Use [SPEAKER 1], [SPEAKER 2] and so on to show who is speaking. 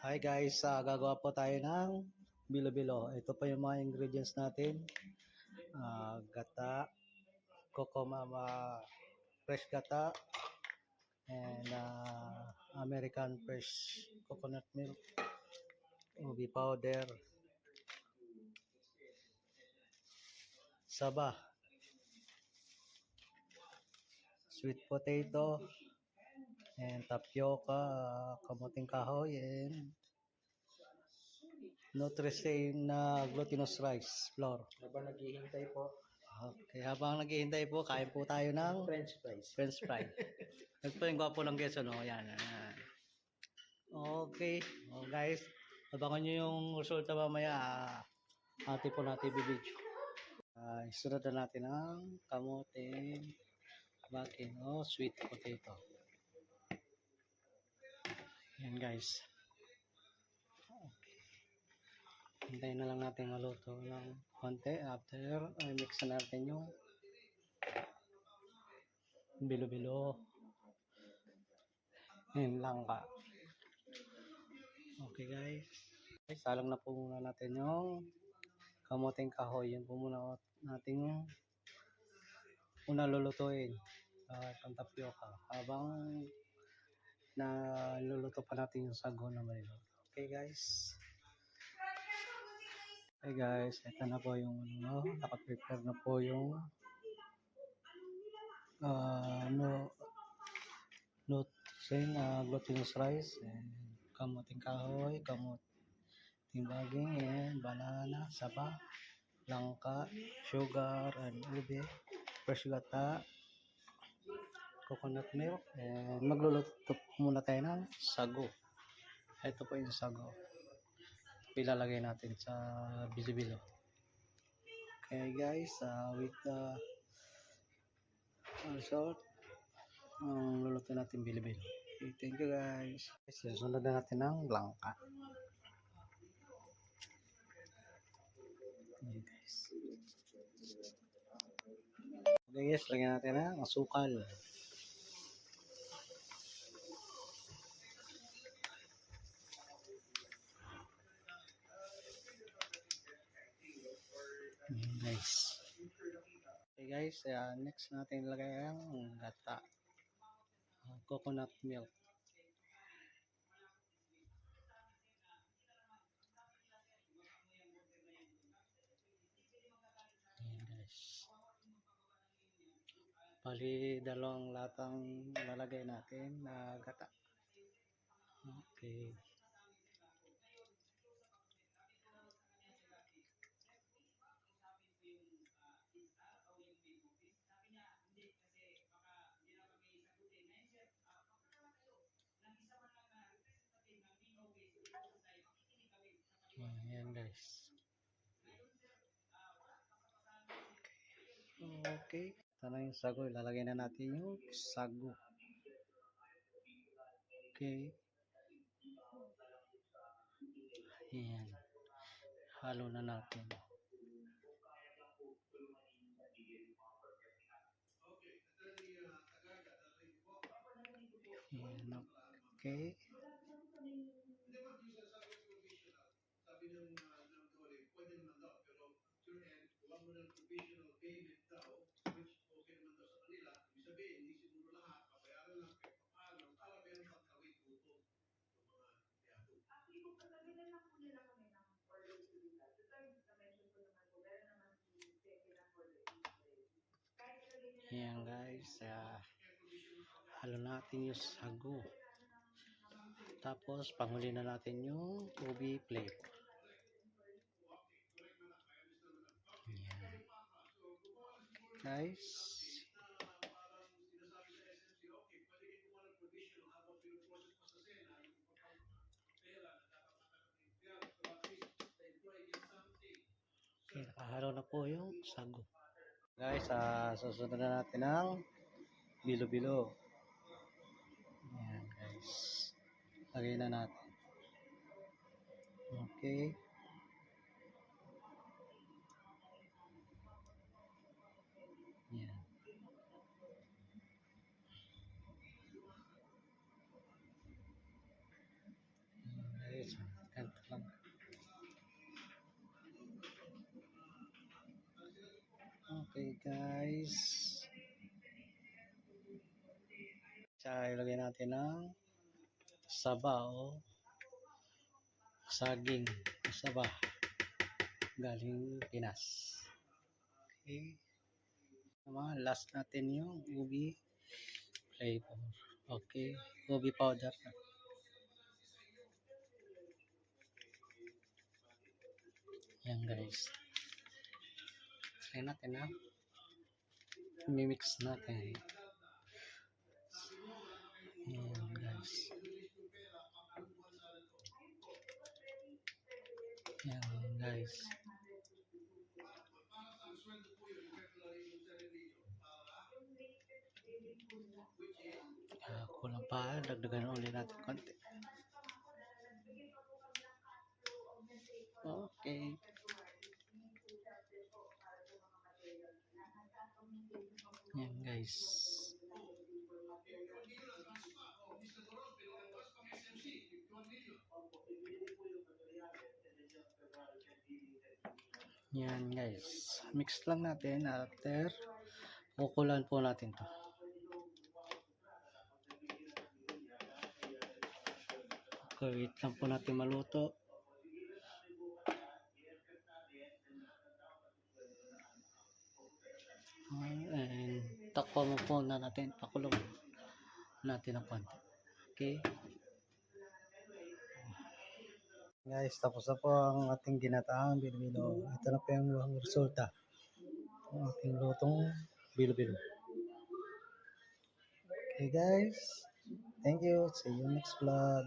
[SPEAKER 1] Hi guys, gagawa po tayo ng bilo-bilo. Ito po yung mga ingredients natin. Gata, kokomama, fresh gata, and American fresh coconut milk, ubi powder, saba, sweet potato, and tapioca, kamuting kahoy, and Nutri-Stain na glutinous rice flour.
[SPEAKER 2] Habang naghihintay po,
[SPEAKER 1] Okay, habang naghihintay po, kain po tayo ng
[SPEAKER 2] French fries.
[SPEAKER 1] French fry. Ito po yung gwapo ng geso, no? Yan. Okay. Guys, abangan nyo yung resulta mamaya. Ate po natin bibidyo. Isunod na natin ang kamote, sweet potato. Yan guys. Okay. Hintayin na lang natin maluto ng konti. After, mix na natin yung bilo-bilo. Yan lang ka. Okay guys. Salang na po muna natin yung kamuting kahoy. Yan po muna natin una lulutuin. Itong tapioca. Habang naluluto pa natin yung sago na maluluto. Okay guys. Okay guys. Ito na po yung naka-prepare na po yung Nutri-Stain glutinous rice and kamuting kahoy, kamuting baging, and banana, saba, langka, sugar, and ube, fresh gata, coconut milk, and magluluto muna tayo ng sago. Ito po yung sago. Ilalagay natin sa bilo-bilo. Okay guys, with also luluto natin bilo-bilo. Okay, thank you guys. Sunod na natin ng langka. Okay guys. Okay guys, lagyan natin ng asukal. Okay guys. Okay guys, next natin ilagay ang gata. Coconut milk. Ayan guys. Bali, dalawang latang lalagay natin na gata. Okay. Ayan guys. Okay. Ito na yung sago. Ilalagay na natin yung sago. Okay. Ayan. Halo na natin. Ayan. Okay.
[SPEAKER 3] Sabi ng Dole, pwede naman daw, pero sure end, huwag mo ng provisional payment daw, which okay naman daw sa kanila. Ibig sabihin, hindi siguro lahat, pabayaran lang kahit paano, para meron pagkawin gutom ng mga biyado.
[SPEAKER 4] Actually, kung pagkabilan lang po nila kami ng order to result, the third na-mention ko naman po, meron naman si second ng order to result.
[SPEAKER 1] Ayan guys, halo natin yung sago. Tapos, panghuli na natin yung ubi flavor. Ayan. Guys. Okay, nakahalo na po yung sago. Guys, susunod na natin ang bilo-bilo. Ayan guys. Lagay na natin. Okay. Ayan. Guys, guys. Tsaka ilagay natin ng saba o saging. Saba. Galing Pinas. Okay. Naman, last natin yung ubi flavor. Okay. Ubi powder. Yan guys. Try natin ha. Mimix natin. Yan guys. Yan guys. Kulang pa. Dagdagan ulit natin konti. Okay. Yan guys. Yan guys. Mix lang natin after kukulan po natin to. Okay, wait lang po natin maluto. And takpo mo po na natin, pakulong natin ng konti. Okay. Guys, tapos na po ang ating ginataang bilo-bilo. Ito na po yung resulta. Ang ating lutong bilo-bilo. Okay guys. Thank you. See you next vlog.